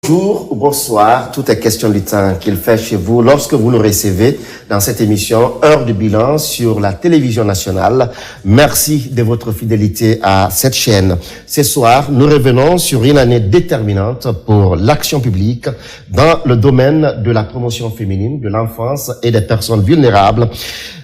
Bonjour ou bonsoir, tout est question du temps qu'il fait chez vous lorsque vous nous recevez dans cette émission Heure de bilan sur la télévision nationale. Merci de votre fidélité à cette chaîne. Ce soir, nous revenons sur une année déterminante pour l'action publique dans le domaine de la promotion féminine, de l'enfance et des personnes vulnérables.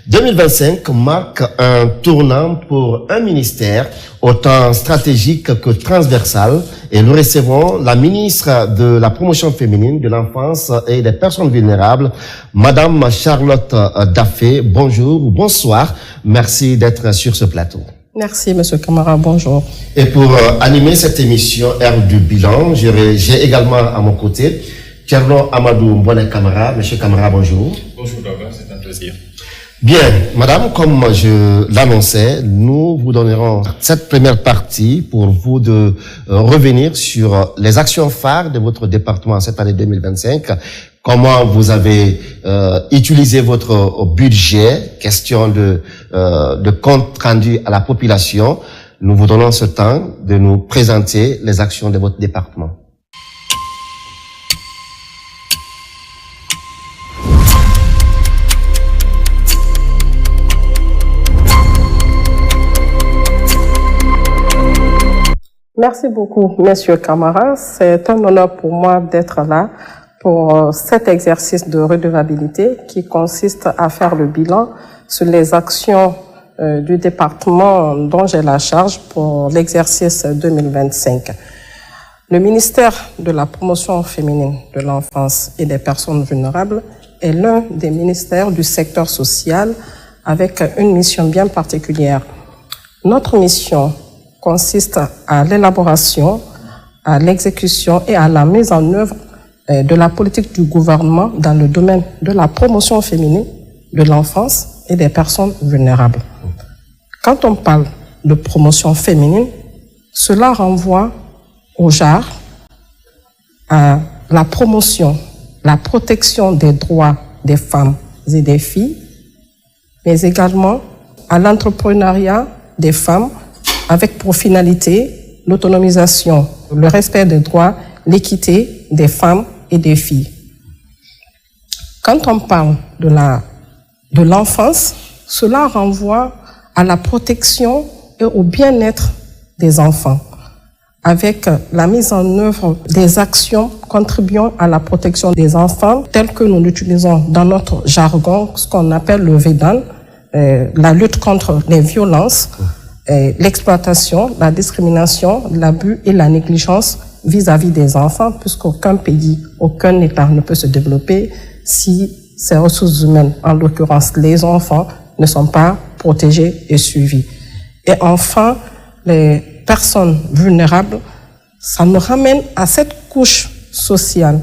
2025 marque un tournant pour un ministère autant stratégique que transversal et nous recevons la ministre de la promotion féminine, de l'enfance et des personnes vulnérables, Madame Charlotte Daffé. Bonjour ou bonsoir. Merci d'être sur ce plateau. Merci, Monsieur Camara. Bonjour. Et pour animer cette émission Heure du bilan, j'ai également à mon côté Thierno Amadou Mbouane Camara. Monsieur Camara, bonjour. Bonjour, Doga, c'est un plaisir. Bien, madame, comme je l'annonçais, nous vous donnerons cette première partie pour vous de revenir sur les actions phares de votre département cette année 2025. Comment vous avez utilisé votre budget, question de compte rendu à la population. Nous vous donnons ce temps de nous présenter les actions de votre département. Merci beaucoup, Monsieur Camara. C'est un honneur pour moi d'être là pour cet exercice de redevabilité qui consiste à faire le bilan sur les actions du département dont j'ai la charge pour l'exercice 2025. Le ministère de la promotion féminine, de l'enfance et des personnes vulnérables est l'un des ministères du secteur social avec une mission bien particulière. Notre mission consiste à l'élaboration, à l'exécution et à la mise en œuvre de la politique du gouvernement dans le domaine de la promotion féminine, de l'enfance et des personnes vulnérables. Quand on parle de promotion féminine, cela renvoie au genre, à la promotion, la protection des droits des femmes et des filles, mais également à l'entrepreneuriat des femmes avec pour finalité l'autonomisation, le respect des droits, l'équité des femmes et des filles. Quand on parle de l'enfance, cela renvoie à la protection et au bien-être des enfants, avec la mise en œuvre des actions contribuant à la protection des enfants, telles que nous l'utilisons dans notre jargon, ce qu'on appelle le VEDAN, la lutte contre les violences, l'exploitation, la discrimination, l'abus et la négligence vis-à-vis des enfants, puisqu'aucun pays, aucun État ne peut se développer si ces ressources humaines, en l'occurrence les enfants, ne sont pas protégées et suivies. Et enfin, les personnes vulnérables, ça nous ramène à cette couche sociale,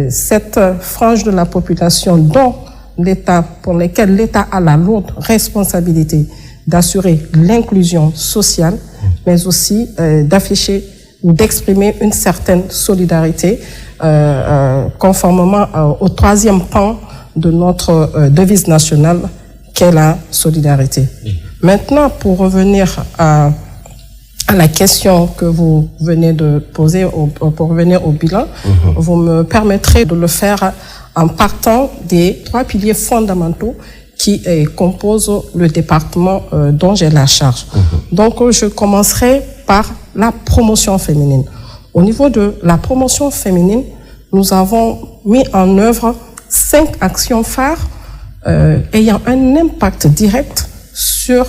cette frange de la population dont l'État, pour lesquelles l'État a la lourde responsabilité d'assurer l'inclusion sociale, mais aussi d'afficher ou d'exprimer une certaine solidarité conformément au troisième pan de notre devise nationale qu'est la solidarité. Maintenant, pour revenir à la question que vous venez de poser, pour revenir au bilan, vous me permettrez de le faire en partant des trois piliers fondamentaux qui compose le département dont j'ai la charge. Donc, je commencerai par la promotion féminine. Au niveau de la promotion féminine, nous avons mis en œuvre 5 actions phares ayant un impact direct sur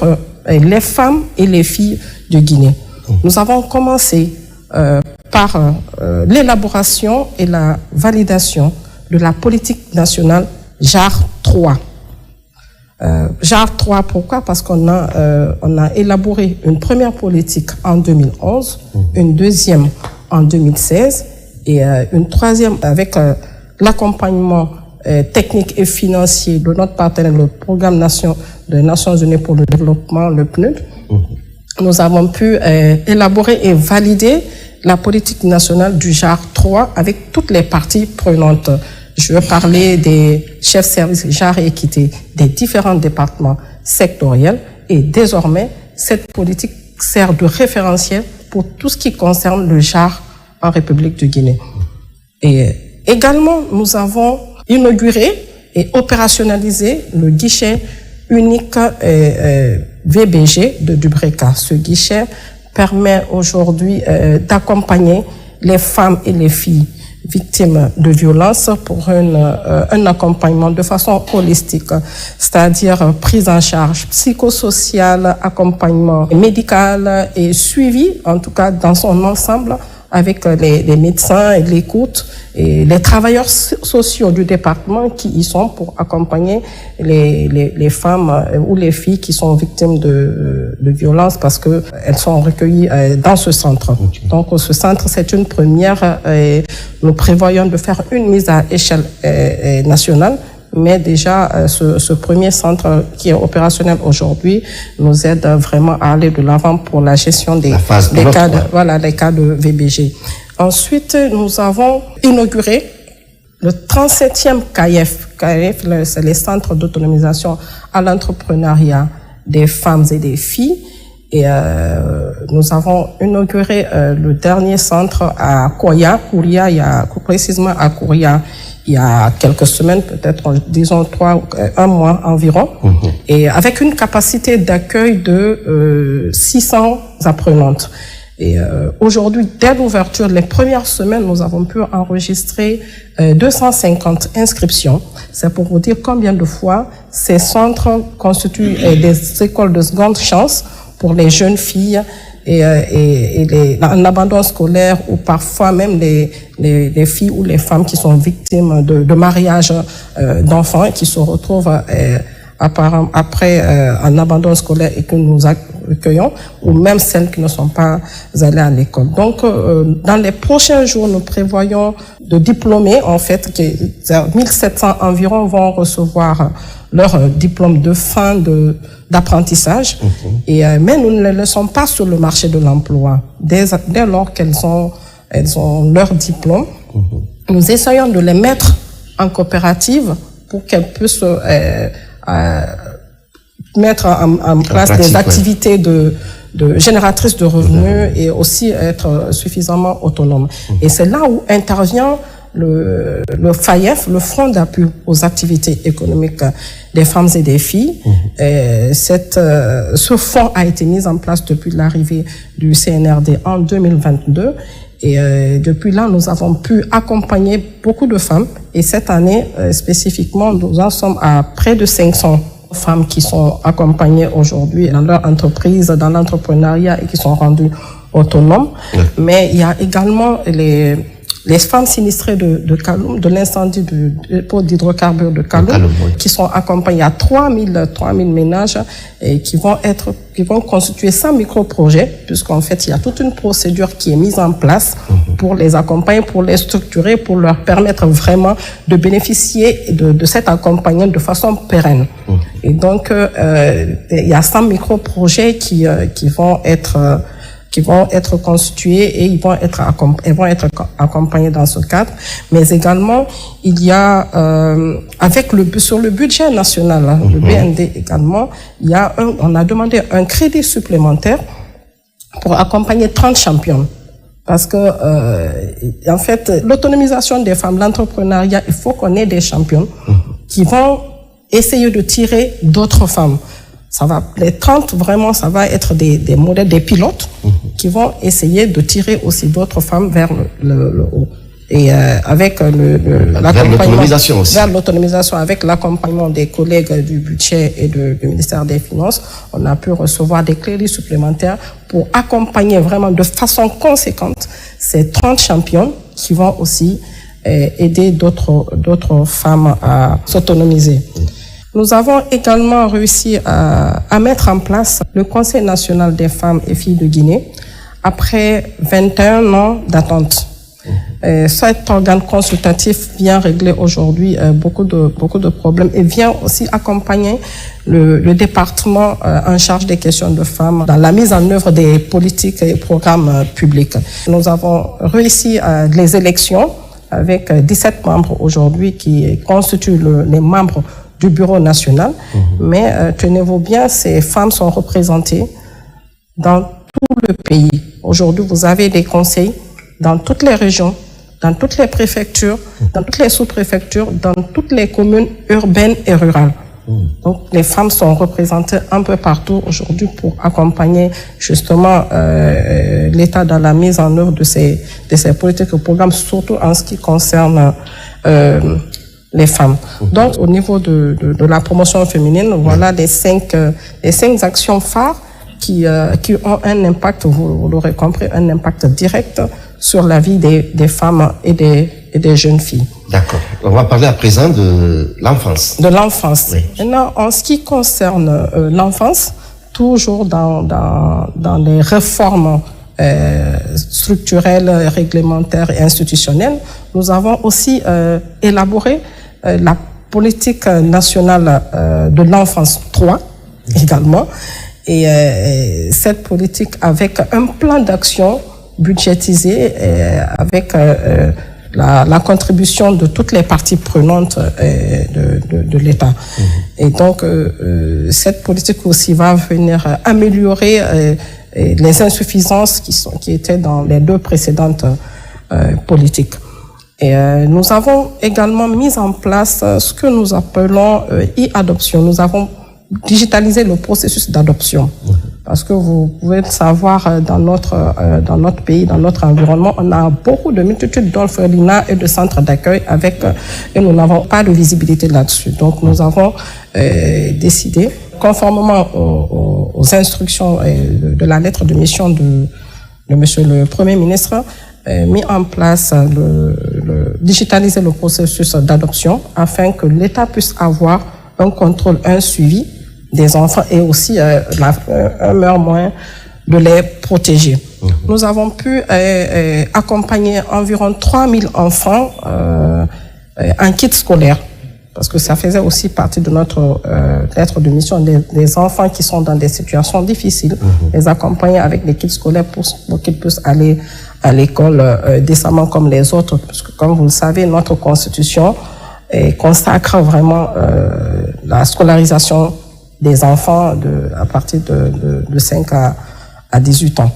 les femmes et les filles de Guinée. Nous avons commencé par l'élaboration et la validation de la politique nationale JAR 3. JAR 3, pourquoi? Parce qu'on a élaboré une première politique en 2011, une deuxième en 2016 et une troisième avec l'accompagnement technique et financier de notre partenaire, le Programme des Nations Unies pour le développement, le PNUD. Nous avons pu élaborer et valider la politique nationale du JAR 3 avec toutes les parties prenantes. Je veux parler des chefs services genre et équité des différents départements sectoriels et désormais, cette politique sert de référentiel pour tout ce qui concerne le genre en République de Guinée. Et également, nous avons inauguré et opérationnalisé le guichet unique VBG de Dubreka. Ce guichet permet aujourd'hui d'accompagner les femmes et les filles victimes de violences pour un accompagnement de façon holistique, c'est-à-dire prise en charge psychosociale, accompagnement médical et suivi, en tout cas dans son ensemble, avec les médecins et l'écoute et les travailleurs sociaux du département qui y sont pour accompagner les femmes ou les filles qui sont victimes de violences parce que elles sont recueillies dans ce centre. Okay. Donc ce centre, c'est une première. Nous prévoyons de faire une mise à échelle nationale. Mais déjà, ce premier centre qui est opérationnel aujourd'hui nous aide vraiment à aller de l'avant pour la gestion des cas de VBG. Ensuite, nous avons inauguré le 37e CAIEF. CAIEF, c'est les centres d'autonomisation à l'entrepreneuriat des femmes et des filles. Et nous avons inauguré le dernier centre à Kouria, précisément à Kouria, il y a quelques semaines, peut-être, disons, un mois environ, et avec une capacité d'accueil de 600 apprenantes. Et aujourd'hui, dès l'ouverture, les premières semaines, nous avons pu enregistrer 250 inscriptions. C'est pour vous dire combien de fois ces centres constituent des écoles de seconde chance pour les jeunes filles et en abandon scolaire ou parfois même les filles ou les femmes qui sont victimes de mariage d'enfants et qui se retrouvent après en abandon scolaire et que nous accueillons, ou même celles qui ne sont pas allées à l'école. Donc, dans les prochains jours, nous prévoyons de diplômés, en fait, que 1700 environ vont recevoir leur diplôme de fin d'apprentissage. Mais nous ne les laissons pas sur le marché de l'emploi. Dès lors qu'elles ont leur diplôme, nous essayons de les mettre en coopérative pour qu'elles puissent mettre en place des activités de génératrices de revenus et aussi être suffisamment autonomes. Et c'est là où intervient le FAIEF, le Fonds d'appui aux activités économiques des femmes et des filles. Ce fonds a été mis en place depuis l'arrivée du CNRD en 2022. Et depuis là, nous avons pu accompagner beaucoup de femmes. Et cette année, spécifiquement, nous en sommes à près de 500 femmes qui sont accompagnées aujourd'hui dans leur entreprise, dans l'entrepreneuriat et qui sont rendues autonomes. Mais il y a également les femmes sinistrées de Kaloum, de l'incendie du dépôt d'hydrocarbures de Kaloum, qui sont accompagnées. Il y a 3000 ménages et qui vont constituer 100 micro-projets, puisqu'en fait, il y a toute une procédure qui est mise en place pour les accompagner, pour les structurer, pour leur permettre vraiment de bénéficier de cet accompagnement de façon pérenne. Et donc, il y a 100 micro-projets qui vont être constitués et ils vont être accompagnés dans ce cadre. Mais également, il y a sur le budget national, le BND également, on a demandé un crédit supplémentaire pour accompagner 30 champions. Parce que en fait, l'autonomisation des femmes, l'entrepreneuriat, il faut qu'on ait des champions qui vont essayer de tirer d'autres femmes. Les 30, vraiment, ça va être des modèles, des pilotes qui vont essayer de tirer aussi d'autres femmes vers le haut. Et avec l'autonomisation aussi. Vers l'autonomisation, avec l'accompagnement des collègues du budget et du ministère des Finances, on a pu recevoir des crédits supplémentaires pour accompagner vraiment de façon conséquente ces 30 champions qui vont aussi aider d'autres femmes à s'autonomiser. Nous avons également réussi à mettre en place le Conseil national des femmes et filles de Guinée après 21 ans d'attente. Cet organe consultatif vient régler aujourd'hui beaucoup de problèmes et vient aussi accompagner le département en charge des questions de femmes dans la mise en œuvre des politiques et programmes publics. Nous avons réussi les élections avec 17 membres aujourd'hui qui constituent les membres du bureau national, mais tenez-vous bien, ces femmes sont représentées dans tout le pays. Aujourd'hui, vous avez des conseils dans toutes les régions, dans toutes les préfectures, dans toutes les sous-préfectures, dans toutes les communes urbaines et rurales. Donc, les femmes sont représentées un peu partout aujourd'hui pour accompagner justement l'État dans la mise en œuvre de ces politiques et programmes, surtout en ce qui concerne les femmes. Donc, au niveau de la promotion féminine, voilà les cinq actions phares qui ont un impact, vous l'aurez compris, un impact direct sur la vie des femmes et des jeunes filles. D'accord. On va parler à présent de l'enfance. De l'enfance. Oui. Maintenant, en ce qui concerne l'enfance, toujours dans les réformes structurelles, réglementaires et institutionnelles, nous avons aussi élaboré la politique nationale de l'enfance 3 également. Et cette politique avec un plan d'action budgétisé avec la contribution de toutes les parties prenantes de l'État. Et donc, cette politique aussi va venir améliorer les insuffisances qui étaient dans les deux précédentes politiques. Et nous avons également mis en place ce que nous appelons e-adoption. Nous avons digitalisé le processus d'adoption. Parce que vous pouvez le savoir, dans notre pays, dans notre environnement, on a beaucoup de multitudes d'orphelinats et de centres d'accueil et nous n'avons pas de visibilité là-dessus. Donc, nous avons décidé, conformément aux instructions de la lettre de mission de Monsieur le Premier ministre, mis en place digitaliser le processus d'adoption afin que l'État puisse avoir un contrôle, un suivi des enfants et aussi un meilleur moyen de les protéger. Nous avons pu accompagner environ 3000 enfants en kit scolaire, parce que ça faisait aussi partie de notre lettre de mission, des enfants qui sont dans des situations difficiles, les accompagner avec des kits scolaires pour qu'ils puissent aller à l'école décemment comme les autres, parce que comme vous le savez, notre constitution consacre vraiment la scolarisation des enfants à partir de 5 à 18 ans.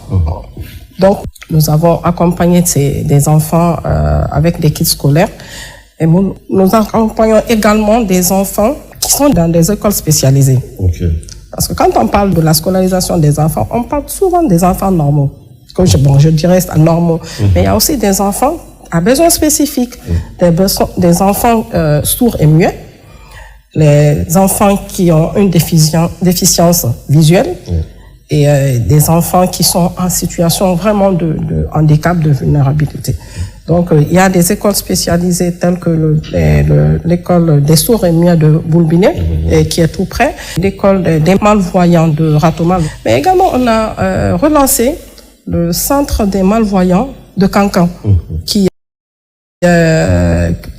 Donc, nous avons accompagné des enfants avec des kits scolaires. Et nous accompagnons également des enfants qui sont dans des écoles spécialisées. Parce que quand on parle de la scolarisation des enfants, on parle souvent des enfants normaux. Je dirais normaux. Mais il y a aussi des enfants à besoins spécifiques, des enfants sourds et muets, les enfants qui ont une déficience visuelle et des enfants qui sont en situation vraiment de handicap, de vulnérabilité. Donc, il y a des écoles spécialisées telles que l'école des sourds et muets de Boulbiné, qui est tout près, l'école des malvoyants de Ratomal. Mais également, on a relancé le centre des malvoyants de Cancan, qui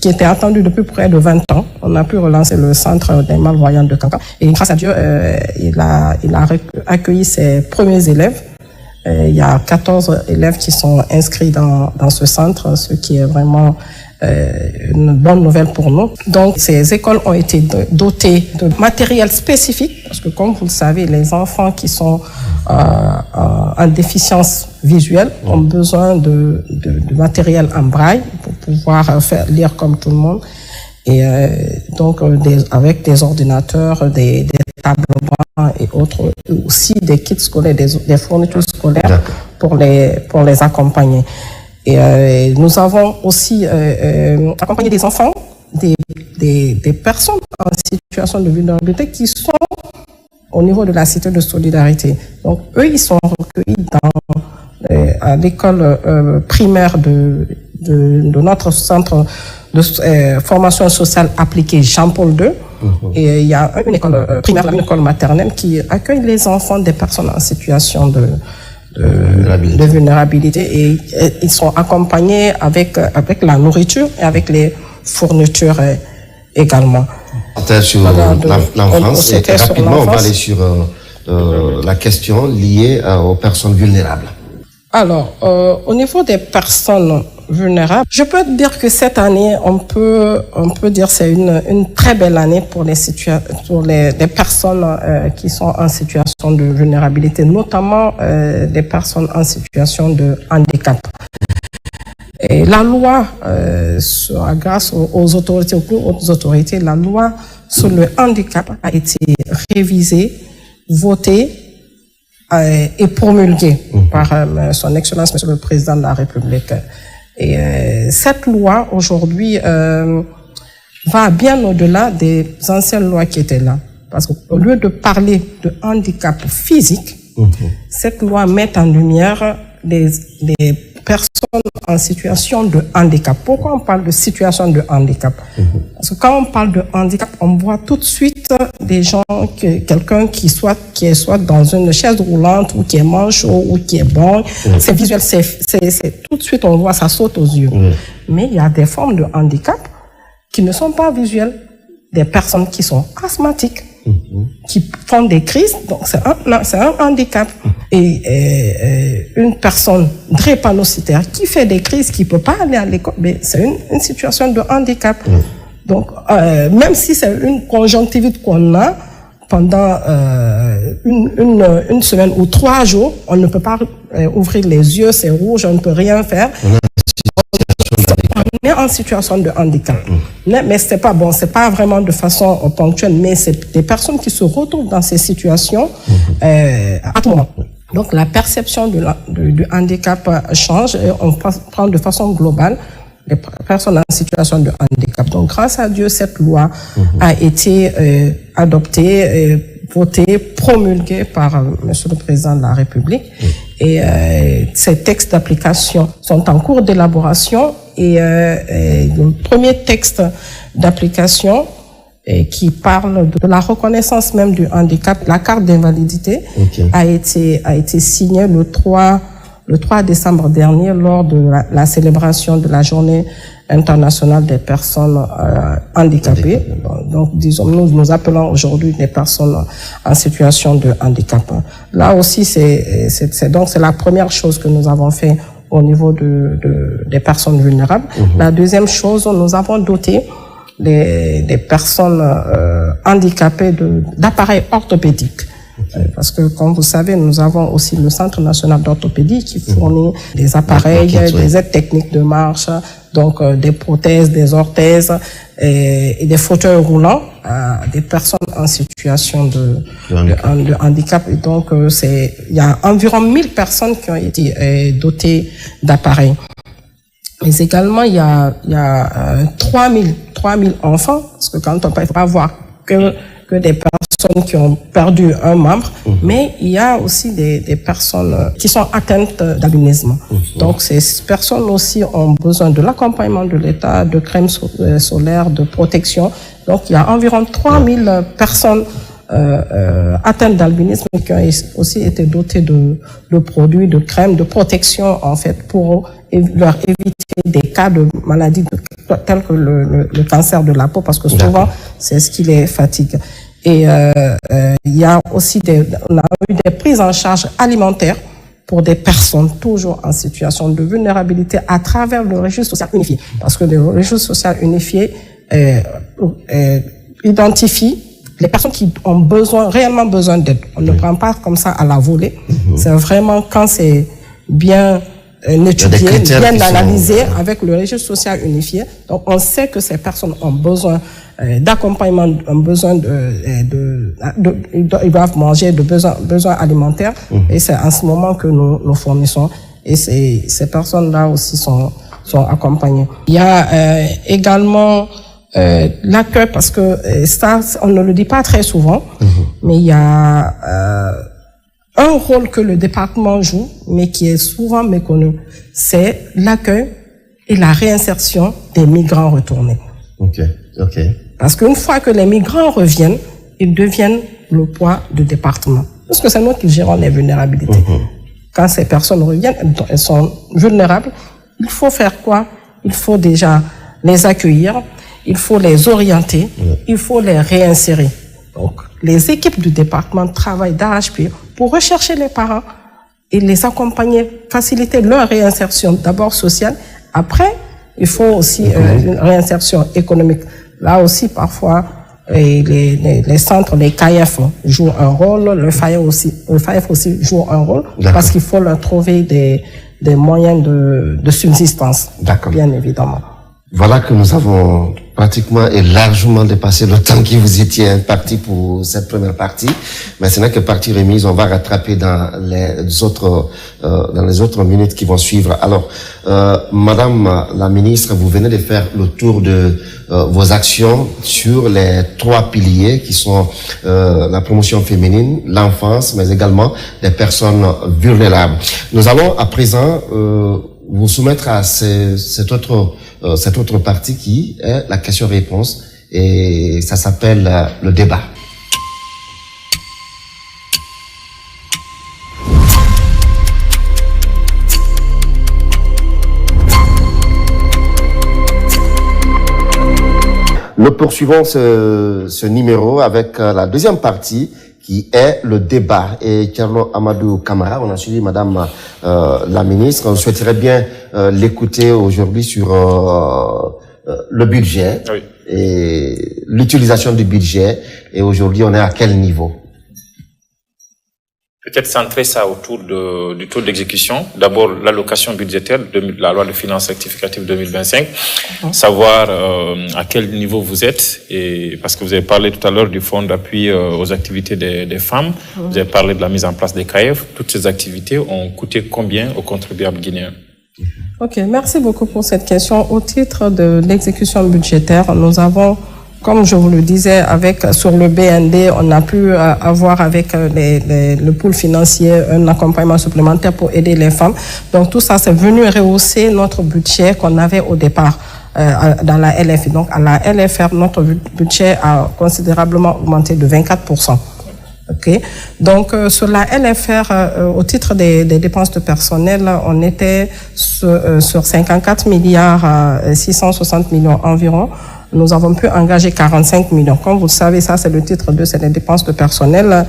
était attendu depuis près de 20 ans. On a pu relancer le centre des malvoyants de Cancan. Et grâce à Dieu, il a accueilli ses premiers élèves. Il y a 14 élèves qui sont inscrits dans ce centre, ce qui est vraiment une bonne nouvelle pour nous. Donc, ces écoles ont été dotées de matériel spécifique, parce que comme vous le savez, les enfants qui sont en déficience visuelle ont besoin de matériel en braille pour pouvoir lire comme tout le monde. Et donc, avec des ordinateurs, des tables blancs et autres, aussi des kits scolaires, des fournitures scolaires pour les accompagner. Et nous avons aussi accompagné des enfants, des personnes en situation de vulnérabilité qui sont au niveau de la cité de solidarité. Donc, eux, ils sont recueillis à l'école primaire de notre centre de formation sociale appliquée Jean-Paul II. Et il y a une école primaire, une école maternelle qui accueille les enfants des personnes en situation de vulnérabilité. Et ils sont accompagnés avec la nourriture et avec les fournitures également. Sur l'enfance, et rapidement, on va aller sur la question liée aux personnes vulnérables. Alors, au niveau des personnes vulnérables, je peux dire que cette année, on peut dire que c'est une très belle année pour les personnes qui sont en situation de vulnérabilité, notamment les personnes en situation de handicap. Et la loi, grâce aux autorités, aux plus hautes autorités, la loi sur le handicap a été révisée, votée et promulguée par son Excellence, Monsieur le Président de la République. Et cette loi, aujourd'hui, va bien au-delà des anciennes lois qui étaient là. Parce qu'au lieu de parler de handicap physique, cette loi met en lumière les personnes en situation de handicap. Pourquoi on parle de situation de handicap? Parce que quand on parle de handicap, on voit tout de suite des gens, quelqu'un qui est soit dans une chaise roulante, ou qui est manchot, ou qui est bon. C'est visuel, c'est tout de suite on voit, ça saute aux yeux. Mais il y a des formes de handicap qui ne sont pas visuelles. Des personnes qui sont asthmatiques, qui font des crises, donc c'est un handicap. Et une personne drépanocytaire qui fait des crises, qui peut pas aller à l'école, mais c'est une situation de handicap. Donc, même si c'est une conjonctivite qu'on a pendant une semaine ou 3 jours, on ne peut pas ouvrir les yeux, c'est rouge, on ne peut rien faire. On est en situation de handicap. Mais c'est pas bon, c'est pas vraiment de façon ponctuelle, mais c'est des personnes qui se retrouvent dans ces situations à tout moment. Donc la perception du handicap change et on prend de façon globale les personnes en situation de handicap. Donc grâce à Dieu, cette loi a été adoptée, votée, promulguée par Monsieur le Président de la République. Et ces textes d'application sont en cours d'élaboration. Et le premier texte d'application qui parle de la reconnaissance même du handicap, la carte d'invalidité, a été signé le 3 décembre dernier lors de la célébration de la Journée internationale des personnes handicapées. Donc, disons, nous appelons aujourd'hui les personnes en situation de handicap. Là aussi, c'est la première chose que nous avons fait au niveau des personnes vulnérables. La deuxième chose, nous avons doté les personnes handicapées d'appareils orthopédiques. Parce que, comme vous savez, nous avons aussi le Centre national d'orthopédie qui fournit des appareils, des aides techniques de marche, donc des prothèses, des orthèses et des fauteuils roulants à des personnes en situation de handicap. Et donc, il y a environ 1000 personnes qui ont été dotées d'appareils. Mais également, il y a 3000 enfants, parce que quand on peut pas voir que des personnes qui ont perdu un membre, mais il y a aussi des personnes qui sont atteintes d'albinisme. Donc ces personnes aussi ont besoin de l'accompagnement de l'État, de crèmes solaires, de protection. Donc il y a environ 3000 personnes atteintes d'albinisme qui ont aussi été dotées de produits, de crèmes, de protection en fait pour leur éviter des cas de maladies telles que le cancer de la peau, parce que souvent c'est ce qui les fatigue. Et il y a aussi on a eu des prises en charge alimentaires pour des personnes toujours en situation de vulnérabilité à travers le registre social unifié, parce que le registre social unifié identifie les personnes qui ont réellement besoin d'aide. On ne prend pas comme ça à la volée. C'est vraiment quand c'est bien étudié, bien analysé avec le registre social unifié. Donc on sait que ces personnes ont besoin d'accompagnement, ont besoin ils doivent manger, de besoins alimentaires. Et c'est en ce moment que nous fournissons. Et ces personnes-là aussi sont accompagnées. Il y a également l'accueil, parce que ça, on ne le dit pas très souvent, mais il y a un rôle que le département joue, mais qui est souvent méconnu, c'est l'accueil et la réinsertion des migrants retournés. Parce qu'une fois que les migrants reviennent, ils deviennent le poids du département. Parce que c'est nous qui gérons les vulnérabilités. Quand ces personnes reviennent, elles sont vulnérables. Il faut faire quoi? Il faut déjà les accueillir, il faut les orienter, il faut les réinsérer. Donc, les équipes du département travaillent d'arrache-pied pour rechercher les parents et les accompagner, faciliter leur réinsertion, d'abord sociale. Après, il faut aussi une réinsertion économique. Là aussi, parfois, les centres, les CAIF jouent un rôle, le FAIF aussi joue un rôle, parce qu'il faut leur trouver moyens de subsistance. D'accord. Bien évidemment. Voilà que nous avons pratiquement et largement dépassé le temps qui vous étiez imparti pour cette première partie. Mais ce n'est que partie remise, on va rattraper dans les autres minutes qui vont suivre. Alors, Madame la ministre, vous venez de faire le tour de vos actions sur les 3 piliers qui sont la promotion féminine, l'enfance, mais également des personnes vulnérables. Nous allons à présent vous soumettre à cette autre partie qui est la question-réponse et ça s'appelle le débat. Nous poursuivons ce numéro avec la deuxième partie qui est le débat. Et Thierno Amadou Camara, on a suivi Madame la ministre, on souhaiterait bien l'écouter aujourd'hui sur le budget et l'utilisation du budget. Et aujourd'hui, on est à quel niveau? Peut-être centrer ça autour du taux d'exécution. D'abord, l'allocation budgétaire de la loi de finances rectificative 2025. Savoir à quel niveau vous êtes. Et parce que vous avez parlé tout à l'heure du fonds d'appui aux activités des femmes. Vous avez parlé de la mise en place des CAEF. Toutes ces activités ont coûté combien aux contribuables guinéens? Ok, merci beaucoup pour cette question. Au titre de l'exécution budgétaire, nous avons, comme je vous le disais, sur le BND, on a pu avoir avec le pool financier un accompagnement supplémentaire pour aider les femmes. Donc tout ça, c'est venu rehausser notre budget qu'on avait au départ dans la LF. Donc à la LFR, notre budget a considérablement augmenté de 24%. Okay. Donc sur la LFR, au titre des dépenses de personnel, on était sur 54 milliards 660 millions environ. Nous avons pu engager 45 millions. Comme vous le savez, ça c'est le titre 2, c'est les dépenses de personnel.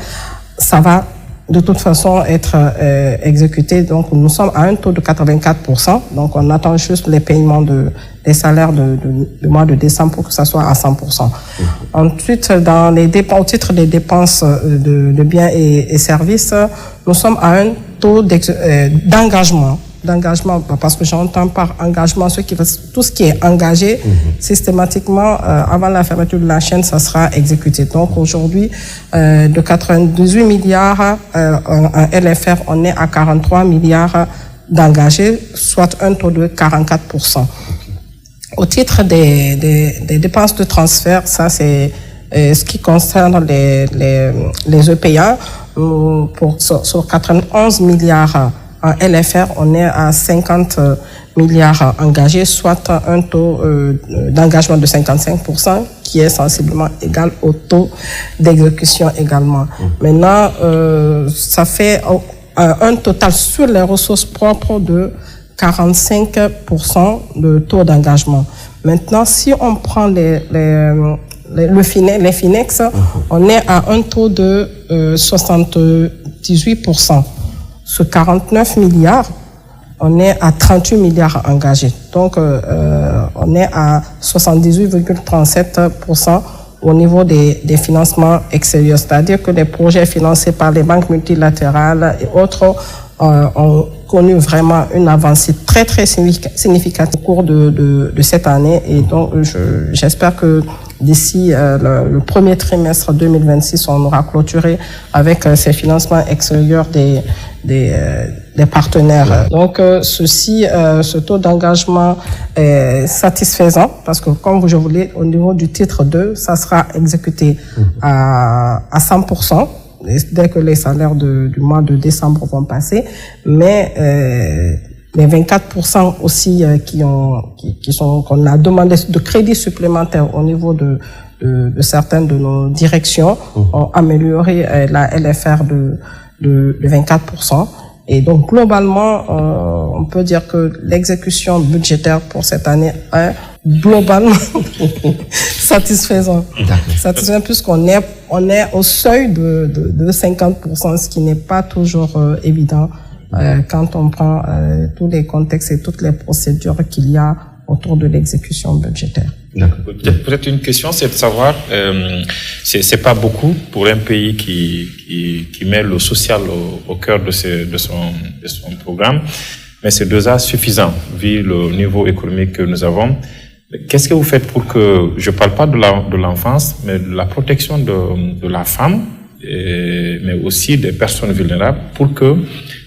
Ça va de toute façon être exécuté. Donc nous sommes à un taux de 84%. Donc on attend juste les paiements des salaires du mois de décembre pour que ça soit à 100%. Ensuite, au titre des dépenses de biens et services, nous sommes à un taux d'engagement, parce que j'entends par engagement tout ce qui est engagé systématiquement avant la fermeture de la chaîne, ça sera exécuté. Donc aujourd'hui, de 98 milliards en LFR, on est à 43 milliards d'engagés, soit un taux de 44%. Au titre des dépenses de transfert, ça c'est ce qui concerne les EPA. Sur 91 milliards en LFR, on est à 50 milliards engagés, soit un taux d'engagement de 55%, qui est sensiblement égal au taux d'exécution également. Maintenant, ça fait un total sur les ressources propres de 45% de taux d'engagement. Maintenant, si on prend les FINEX, on est à un taux de 78%. Sur 49 milliards, on est à 38 milliards engagés. Donc, on est à 78,37% au niveau des financements extérieurs. C'est-à-dire que les projets financés par les banques multilatérales et autres ont connu vraiment une avancée très, très significative au cours de cette année. Et donc, j'espère que d'ici le premier trimestre 2026, on aura clôturé avec ces financements extérieurs des partenaires. Donc, ce taux d'engagement est satisfaisant parce que, comme je vous l'ai, au niveau du titre 2, ça sera exécuté à 100%. Dès que les salaires du mois de décembre vont passer, mais les 24% aussi qu'on a demandé de crédits supplémentaires au niveau de certaines de nos directions ont amélioré la LFR de 24%. Et donc globalement, on peut dire que l'exécution budgétaire pour cette année est globalement satisfaisant. Satisfaisant puisqu'on est au seuil de 50%, ce qui n'est pas toujours évident quand on prend tous les contextes et toutes les procédures qu'il y a autour de l'exécution budgétaire. Peut-être une question, c'est de savoir, c'est pas beaucoup pour un pays qui met le social au cœur de son programme. mais c'est déjà suffisant vu le niveau économique que nous avons. Qu'est-ce que vous faites pour que, je ne parle pas de l'enfance, mais de la protection de la femme, mais aussi des personnes vulnérables, pour que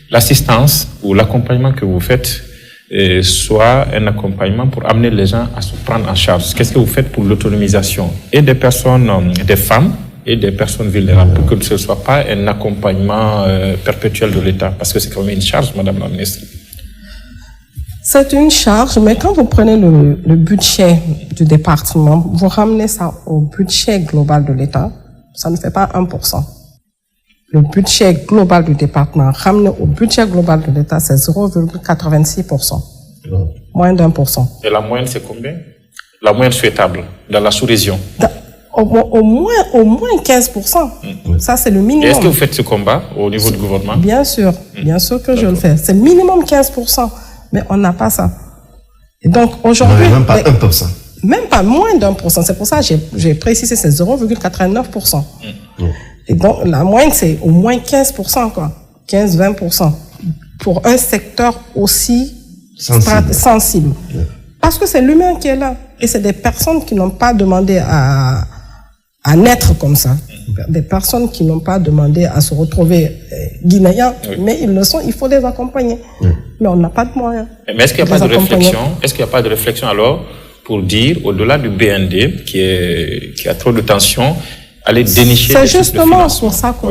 l'assistance ou l'accompagnement que vous faites soit un accompagnement pour amener les gens à se prendre en charge? Qu'est-ce que vous faites pour l'autonomisation et des personnes, des femmes et des personnes vulnérables, pour que ce ne soit pas un accompagnement perpétuel de l'État? Parce que c'est quand même une charge, Madame la Ministre. C'est une charge, mais quand vous prenez le budget du département, vous ramenez ça au budget global de l'État, ça ne fait pas 1%. Le budget global du département ramené au budget global de l'État, c'est 0,86%. Moins d'1%. Et la moyenne, c'est combien? La moyenne souhaitable dans la sous-région? Au moins 15%. Ça, c'est le minimum. Et est-ce que vous faites ce combat au niveau du gouvernement? Bien sûr que je le fais. C'est minimum 15%. Mais on n'a pas ça. Et donc, aujourd'hui... Même pas 1%. Même pas moins d'1%. C'est pour ça que j'ai précisé, c'est 0,89%. Et donc, la moyenne, c'est au moins 15%, quoi. 15-20%. Pour un secteur aussi sensible. Parce que c'est l'humain qui est là. Et c'est des personnes qui n'ont pas demandé à naître comme ça. Des personnes qui n'ont pas demandé à se retrouver guinéens, mais ils le sont, il faut les accompagner. Mais on n'a pas de moyens. Mais est-ce qu'il n'y a pas de réflexion? Est-ce qu'il n'y a pas de réflexion alors pour dire, au-delà du BND, qui a trop de tension, aller dénicher c'est justement pour ça que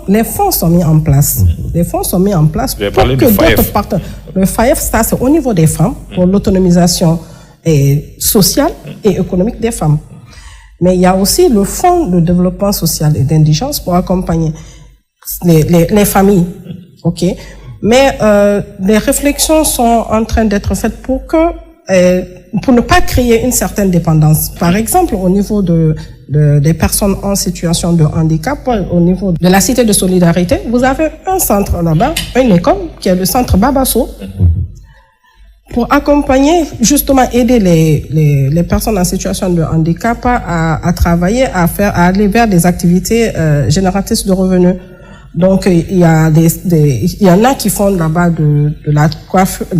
les fonds sont mis en place. Les fonds sont mis en place pour que d'autres partenaires. Le FAEF, ça, c'est au niveau des femmes, pour l'autonomisation sociale et économique des femmes. Mais il y a aussi le Fonds de développement social et d'indigence pour accompagner les familles. OK? Mais les réflexions sont en train d'être faites pour ne pas créer une certaine dépendance. Par exemple, au niveau des personnes en situation de handicap, au niveau de la Cité de Solidarité, vous avez un centre là-bas, une école, qui est le centre Babasso, pour accompagner, justement, aider les personnes en situation de handicap à travailler, à aller vers des activités génératrices de revenus. Donc, il y en a qui font là-bas de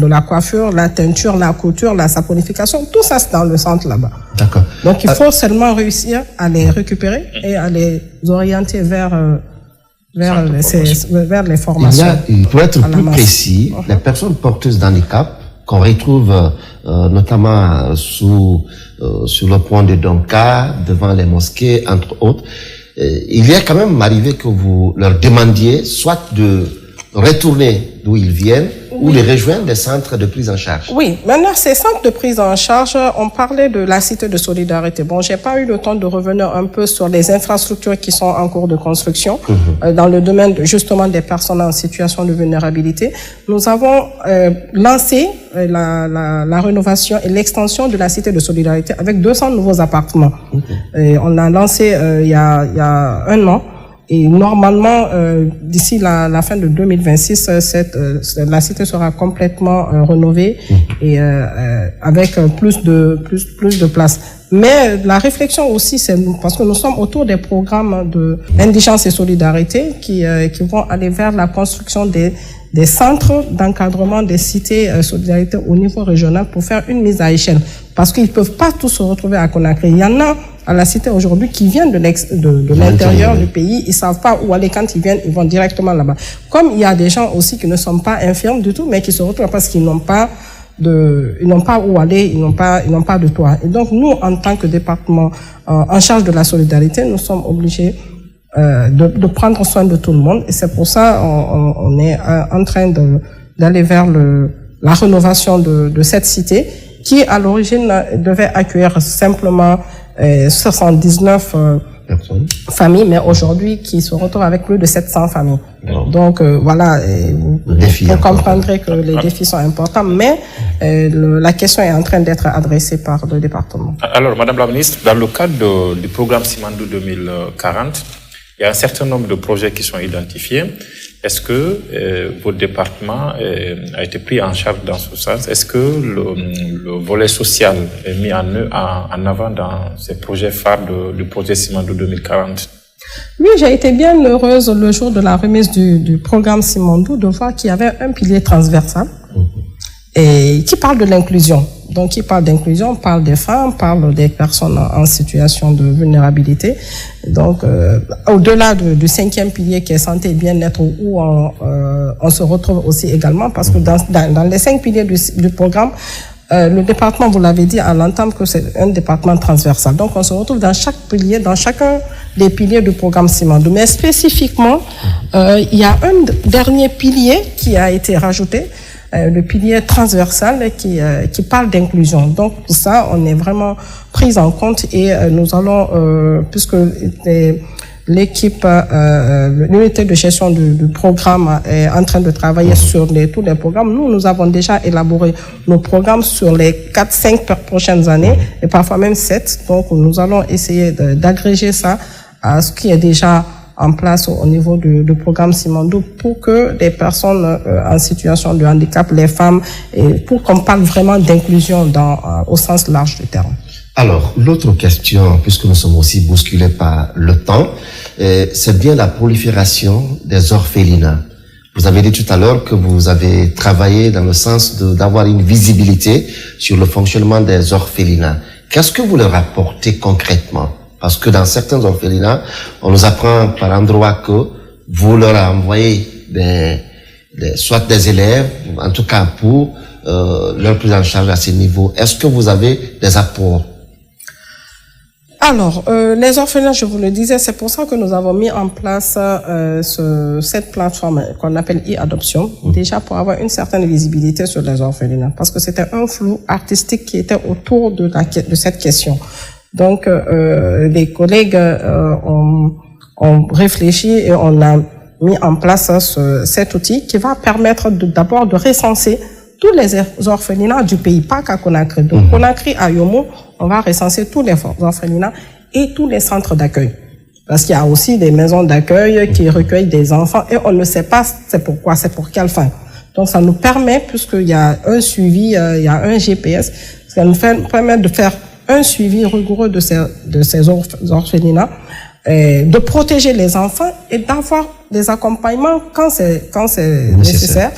la coiffure, la teinture, la couture, la saponification. Tout ça, c'est dans le centre là-bas. D'accord. Donc, il faut seulement réussir à les récupérer et à les orienter vers les formations. Pour être plus précis, les personnes porteuses d'handicap qu'on retrouve notamment sur le pont de Donka, devant les mosquées, entre autres, il est quand même arrivé que vous leur demandiez soit de retourner d'où ils viennent ou de rejoindre des centres de prise en charge. Oui, maintenant ces centres de prise en charge, on parlait de la Cité de Solidarité. Bon, j'ai pas eu le temps de revenir un peu sur les infrastructures qui sont en cours de construction dans le domaine justement des personnes en situation de vulnérabilité. Nous avons lancé la rénovation et l'extension de la Cité de Solidarité avec 200 nouveaux appartements. On a lancé il y a un an. Et normalement, d'ici la fin de 2026, la cité sera complètement rénovée et avec plus de place. Mais la réflexion aussi, c'est parce que nous sommes autour des programmes d'indigence et solidarité qui vont aller vers la construction des centres d'encadrement des cités solidarité au niveau régional pour faire une mise à échelle. Parce qu'ils ne peuvent pas tous se retrouver à Conakry. Il y en a à la cité aujourd'hui qui viennent de l'intérieur du pays. Ils ne savent pas où aller quand ils viennent, ils vont directement là-bas. Comme il y a des gens aussi qui ne sont pas infirmes du tout, mais qui se retrouvent parce qu'ils n'ont pas où aller, ils n'ont pas de toit. Et donc nous, en tant que département en charge de la solidarité, nous sommes obligés de prendre soin de tout le monde. Et c'est pour ça on est en train d'aller vers la rénovation de cette cité qui, à l'origine, devait accueillir simplement 79 familles, mais aujourd'hui, qui se retrouvent avec plus de 700 familles. Donc, voilà, vous comprendrez que les défis sont importants, mais la question est en train d'être adressée par le département. Alors, Madame la Ministre, dans le cadre du programme Simandou 2040, il y a un certain nombre de projets qui sont identifiés. Est-ce que votre département a été pris en charge dans ce sens? Est-ce que le volet social est mis en avant dans ces projets phares du projet Simandou 2040? Oui, j'ai été bien heureuse le jour de la remise du programme Simandou de voir qu'il y avait un pilier transversal et qui parle de l'inclusion. Donc, qui parle d'inclusion, parle des femmes, parle des personnes en situation de vulnérabilité. Donc, au-delà du 5e pilier qui est santé et bien-être, où on se retrouve aussi également, parce que dans les 5 piliers du programme, le département, vous l'avez dit à l'entame, que c'est un département transversal. Donc, on se retrouve dans chaque pilier, dans chacun des piliers du programme Simandou. Mais spécifiquement, il y a un dernier pilier qui a été rajouté, le pilier transversal qui parle d'inclusion. Donc, pour ça, on est vraiment pris en compte et nous allons, puisque l'équipe, l'unité de gestion du programme est en train de travailler sur tous les programmes. Nous avons déjà élaboré nos programmes sur les 4-5 prochaines années et parfois même 7. Donc, nous allons essayer d'agréger ça à ce qui est déjà en place au niveau du programme Simandou pour que les personnes en situation de handicap, les femmes, et pour qu'on parle vraiment d'inclusion au sens large du terme. Alors, l'autre question, puisque nous sommes aussi bousculés par le temps, c'est bien la prolifération des orphelinats. Vous avez dit tout à l'heure que vous avez travaillé dans le sens d'avoir une visibilité sur le fonctionnement des orphelinats. Qu'est-ce que vous leur apportez concrètement? Parce que dans certains orphelinats, on nous apprend par endroit que vous leur envoyez soit des élèves, en tout cas pour leur prise en charge à ces niveaux. Est-ce que vous avez des apports? Alors, les orphelinats, je vous le disais, c'est pour ça que nous avons mis en place cette plateforme qu'on appelle e-adoption, déjà pour avoir une certaine visibilité sur les orphelinats, parce que c'était un flou artistique qui était autour de cette question. Donc, les collègues ont réfléchi et on a mis en place cet outil qui va permettre d'abord de recenser tous les orphelinats du pays, pas qu'à Conakry. Donc, Conakry, à Yomo, on va recenser tous les orphelinats et tous les centres d'accueil. Parce qu'il y a aussi des maisons d'accueil qui recueillent des enfants et on ne sait pas c'est pourquoi, c'est pour quelle fin. Donc, ça nous permet, puisqu'il y a un suivi, il y a un GPS, ça nous permet de faire un suivi rigoureux de ces orphelinats, de protéger les enfants et d'avoir des accompagnements quand c'est nécessaire.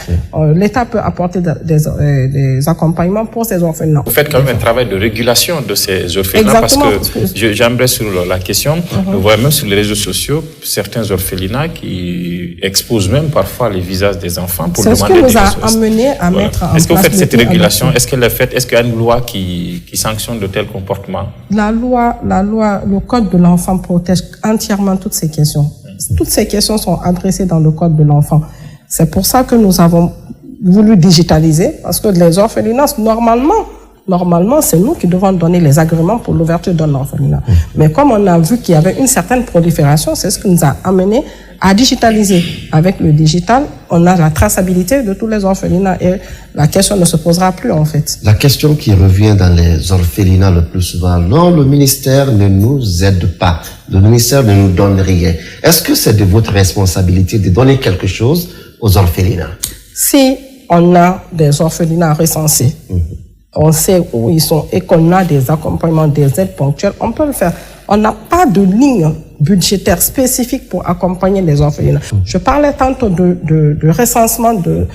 L'État peut apporter des accompagnements pour ces orphelinats. Vous faites quand même un travail de régulation de ces orphelinats. Exactement, parce que j'aimerais sur la question, on voit même sur les réseaux sociaux certains orphelinats qui exposent même parfois les visages des enfants pour demander des choses. C'est ce qui nous a amené à mettre en place. Est-ce que vous faites cette régulation? Est-ce qu'elle est faite? Est-ce qu'il y a une loi qui sanctionne de tels comportements? La loi, le code de l'enfant protège entièrement toutes ces questions. Toutes ces questions sont adressées dans le code de l'enfant. C'est pour ça que nous avons voulu digitaliser, parce que les orphelinats, normalement, c'est nous qui devons donner les agréments pour l'ouverture d'un orphelinat. Mais comme on a vu qu'il y avait une certaine prolifération, c'est ce qui nous a amené à digitaliser. Avec le digital, on a la traçabilité de tous les orphelinats et la question ne se posera plus en fait. La question qui revient dans les orphelinats le plus souvent, non, le ministère ne nous aide pas, le ministère ne nous donne rien. Est-ce que c'est de votre responsabilité de donner quelque chose aux orphelinats? Si on a des orphelinats recensés, on sait où ils sont et qu'on a des accompagnements, des aides ponctuelles, on peut le faire. On n'a pas de ligne budgétaire spécifique pour accompagner les orphelinats. Je parlais tantôt de recensement, de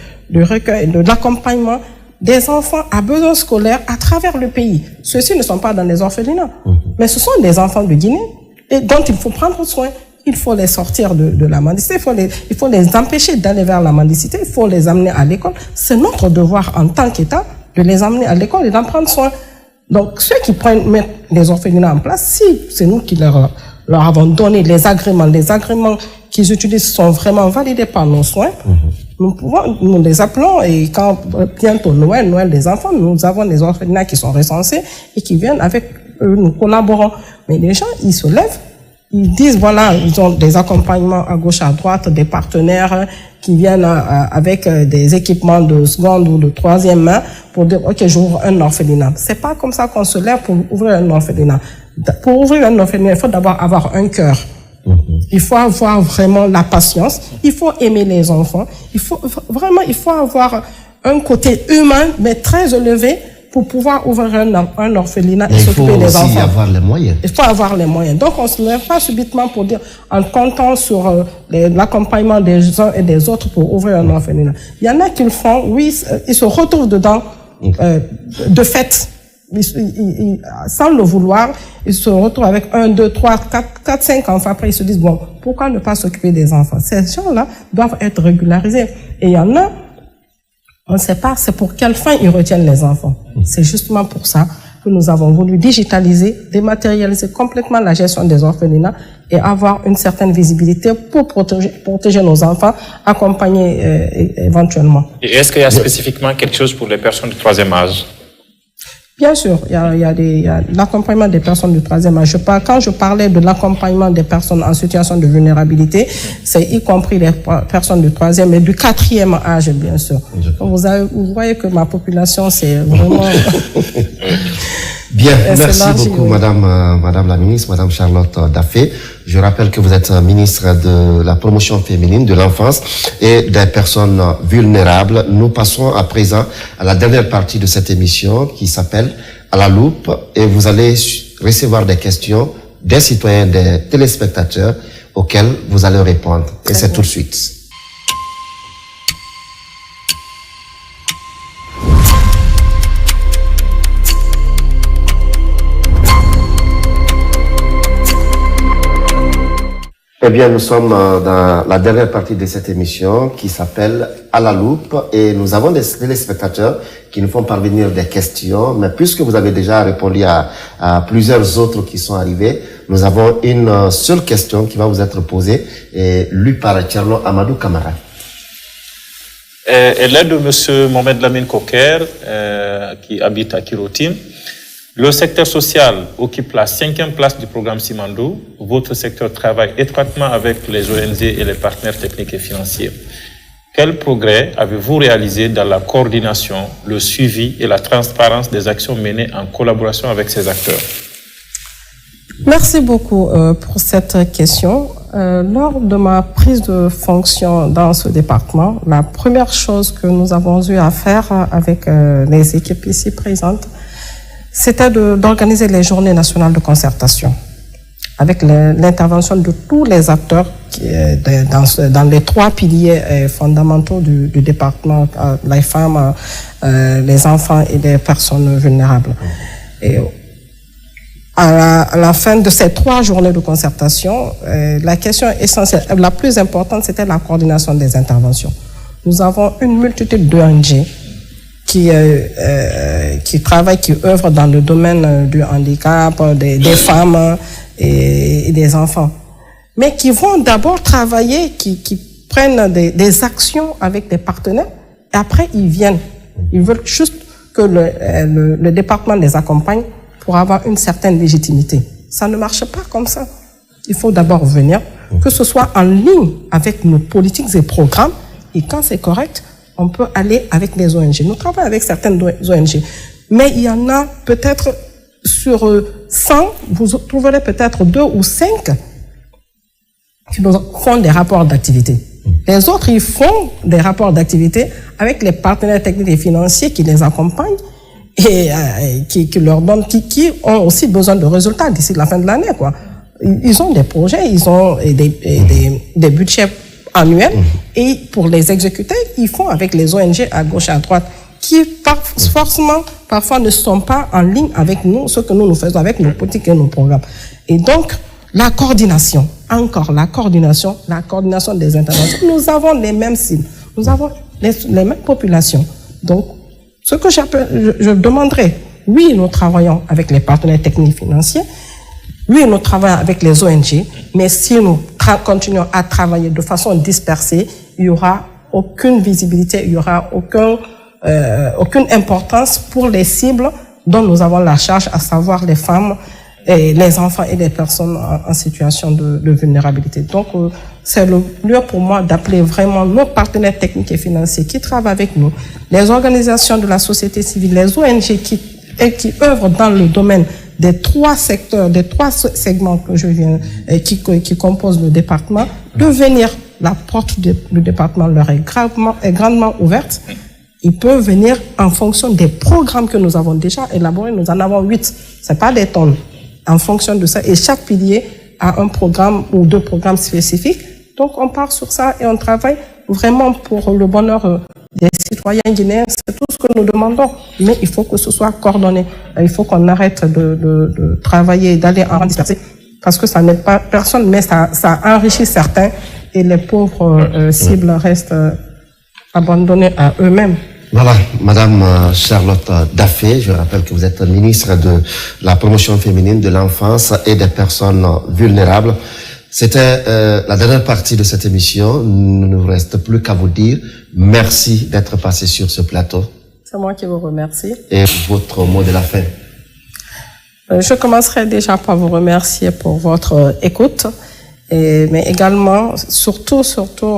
recueil, de l'accompagnement des enfants à besoins scolaires à travers le pays. Ceux-ci ne sont pas dans les orphelinats, mais ce sont des enfants de Guinée et dont il faut prendre soin. Il faut les sortir de la mendicité, il faut les empêcher d'aller vers la mendicité, il faut les amener à l'école. C'est notre devoir en tant qu'État de les amener à l'école et d'en prendre soin. Donc, ceux qui mettent les orphelinats en place, si c'est nous qui leur avons donné les agréments qu'ils utilisent sont vraiment validés par nos soins, nous les appelons et quand bientôt Noël des enfants, nous avons des orphelinats qui sont recensés et qui viennent avec eux, nous collaborons. Mais les gens, ils se lèvent, ils disent voilà, ils ont des accompagnements à gauche, à droite, des partenaires qui viennent avec des équipements de seconde ou de troisième main pour dire ok, j'ouvre un orphelinat. C'est pas comme ça qu'on se lève pour ouvrir un orphelinat. Pour ouvrir un orphelinat, il faut d'abord avoir un cœur. Il faut avoir vraiment la patience. Il faut aimer les enfants. Il faut avoir un côté humain mais très élevé pour pouvoir ouvrir un orphelinat et s'occuper des enfants. Il faut aussi avoir les moyens. Il faut avoir les moyens. Donc, on ne se lève pas subitement pour dire, en comptant sur l'accompagnement des uns et des autres pour ouvrir un orphelinat. Il y en a qui le font, oui, ils se retrouvent dedans de fait, sans le vouloir, ils se retrouvent avec 1, 2, 3, 4, 5 enfants. Après, ils se disent, bon, pourquoi ne pas s'occuper des enfants? Ces gens-là doivent être régularisés. Et il y en a, on ne sait pas c'est pour quelle fin ils retiennent les enfants. C'est justement pour ça que nous avons voulu digitaliser, dématérialiser complètement la gestion des orphelinats et avoir une certaine visibilité pour protéger nos enfants, accompagner éventuellement. Et est-ce qu'il y a spécifiquement quelque chose pour les personnes du troisième âge? Bien sûr, il y a l'accompagnement des personnes du troisième âge. Quand je parlais de l'accompagnement des personnes en situation de vulnérabilité, c'est y compris les personnes du troisième et du quatrième âge, bien sûr. Vous voyez que ma population, c'est vraiment... Bien, merci beaucoup, Madame la ministre, Madame Charlotte Daffé. Je rappelle que vous êtes ministre de la promotion féminine, de l'enfance et des personnes vulnérables. Nous passons à présent à la dernière partie de cette émission qui s'appelle À la loupe et vous allez recevoir des questions des citoyens, des téléspectateurs auxquels vous allez répondre. Et c'est tout de suite. Eh bien, nous sommes dans la dernière partie de cette émission qui s'appelle À la loupe et nous avons des téléspectateurs qui nous font parvenir des questions. Mais puisque vous avez déjà répondu à plusieurs autres qui sont arrivés, nous avons une seule question qui va vous être posée et lue par Tcherno Amadou Kamara. Elle est de M. Mohamed Lamine Koker, qui habite à Kirotine. Le secteur social occupe la 5e place du programme Simandou. Votre secteur travaille étroitement avec les ONG et les partenaires techniques et financiers. Quel progrès avez-vous réalisé dans la coordination, le suivi et la transparence des actions menées en collaboration avec ces acteurs? Merci beaucoup pour cette question. Lors de ma prise de fonction dans ce département, la première chose que nous avons eu à faire avec les équipes ici présentes, c'était d'organiser les journées nationales de concertation avec l'intervention de tous les acteurs dans les 3 piliers fondamentaux du département, les femmes, les enfants et les personnes vulnérables. Et à la fin de ces 3 journées de concertation, la question essentielle, la plus importante, c'était la coordination des interventions. Nous avons une multitude d'ONG qui travaillent, qui œuvrent dans le domaine du handicap, des femmes et des enfants. Mais qui vont d'abord travailler, qui prennent des actions avec des partenaires, et après ils viennent. Ils veulent juste que le département les accompagne pour avoir une certaine légitimité. Ça ne marche pas comme ça. Il faut d'abord venir, que ce soit en ligne avec nos politiques et programmes, et quand c'est correct, on peut aller avec les ONG. Nous travaillons avec certaines ONG, mais il y en a peut-être sur 100, vous trouverez peut-être 2 ou 5 qui font des rapports d'activité. Les autres, ils font des rapports d'activité avec les partenaires techniques et financiers qui les accompagnent et qui leur donnent, qui ont aussi besoin de résultats d'ici la fin de l'année, quoi. Ils ont des projets, ils ont des budgets annuels et pour les exécuter, ils font avec les ONG à gauche et à droite qui forcément parfois ne sont pas en ligne avec nous, ce que nous faisons avec nos politiques et nos programmes. Et donc, la coordination, encore la coordination des interventions. Nous avons les mêmes cibles, nous avons les mêmes populations. Donc, ce que je demanderais, oui, nous travaillons avec les partenaires techniques et financiers, oui, nous travaillons avec les ONG, mais si nous continuons à travailler de façon dispersée, il n'y aura aucune visibilité, il n'y aura aucune importance pour les cibles dont nous avons la charge, à savoir les femmes, et les enfants et les personnes en situation de vulnérabilité. Donc, c'est le lieu pour moi d'appeler vraiment nos partenaires techniques et financiers qui travaillent avec nous, les organisations de la société civile, les ONG qui œuvrent dans le domaine des 3 secteurs, des 3 segments que je viens, qui composent le département, de venir. La porte du département leur est grandement ouverte. Ils peuvent venir en fonction des programmes que nous avons déjà élaborés. Nous en avons 8. C'est pas des tonnes. En fonction de ça. Et chaque pilier a un programme ou 2 programmes spécifiques. Donc, on part sur ça et on travaille vraiment pour le bonheur des citoyens. citoyens guinéens, c'est tout ce que nous demandons. Mais il faut que ce soit coordonné. Il faut qu'on arrête de travailler, d'aller en disperser, parce que ça n'aide pas personne, mais ça enrichit certains, et les pauvres cibles restent abandonnés à eux-mêmes. Voilà, Madame Charlotte Daffé, je rappelle que vous êtes ministre de la promotion féminine, de l'enfance et des personnes vulnérables. C'était la dernière partie de cette émission. Il ne nous reste plus qu'à vous dire merci d'être passé sur ce plateau. C'est moi qui vous remercie. Et votre mot de la fin. Je commencerai déjà par vous remercier pour votre écoute. Mais également, surtout,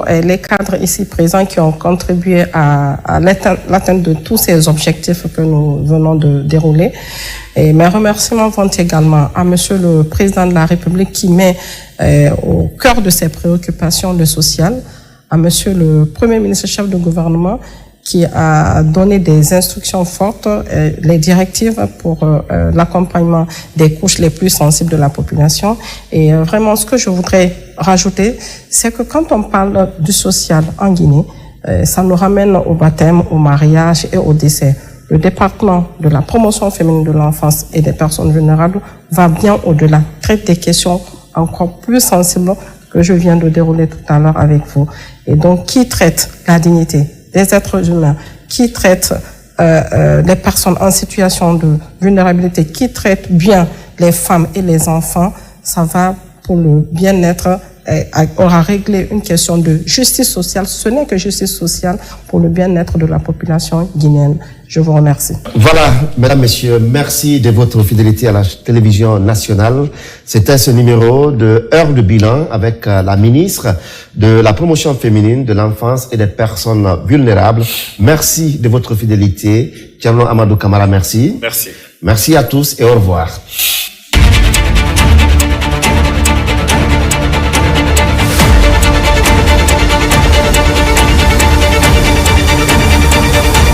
les cadres ici présents qui ont contribué à l'atteinte de tous ces objectifs que nous venons de dérouler. Et mes remerciements vont également à Monsieur le Président de la République qui met au cœur de ses préoccupations le social, à Monsieur le Premier ministre chef de gouvernement qui a donné des instructions fortes, les directives pour l'accompagnement des couches les plus sensibles de la population. Et vraiment, ce que je voudrais rajouter, c'est que quand on parle du social en Guinée, ça nous ramène au baptême, au mariage et au décès. Le département de la promotion féminine de l'enfance et des personnes vulnérables va bien au-delà, traite des questions encore plus sensibles que je viens de dérouler tout à l'heure avec vous. Et donc, qui traite la dignité des êtres humains, qui traite les personnes en situation de vulnérabilité, qui traite bien les femmes et les enfants, ça va pour le bien-être, aura réglé une question de justice sociale. Ce n'est que justice sociale pour le bien-être de la population guinéenne. Je vous remercie. Voilà, mesdames, messieurs, merci de votre fidélité à la télévision nationale. C'était ce numéro de Heure de bilan avec la ministre de la promotion féminine, de l'enfance et des personnes vulnérables. Merci de votre fidélité. Thierno Amadou Camara, merci. Merci. Merci à tous et au revoir.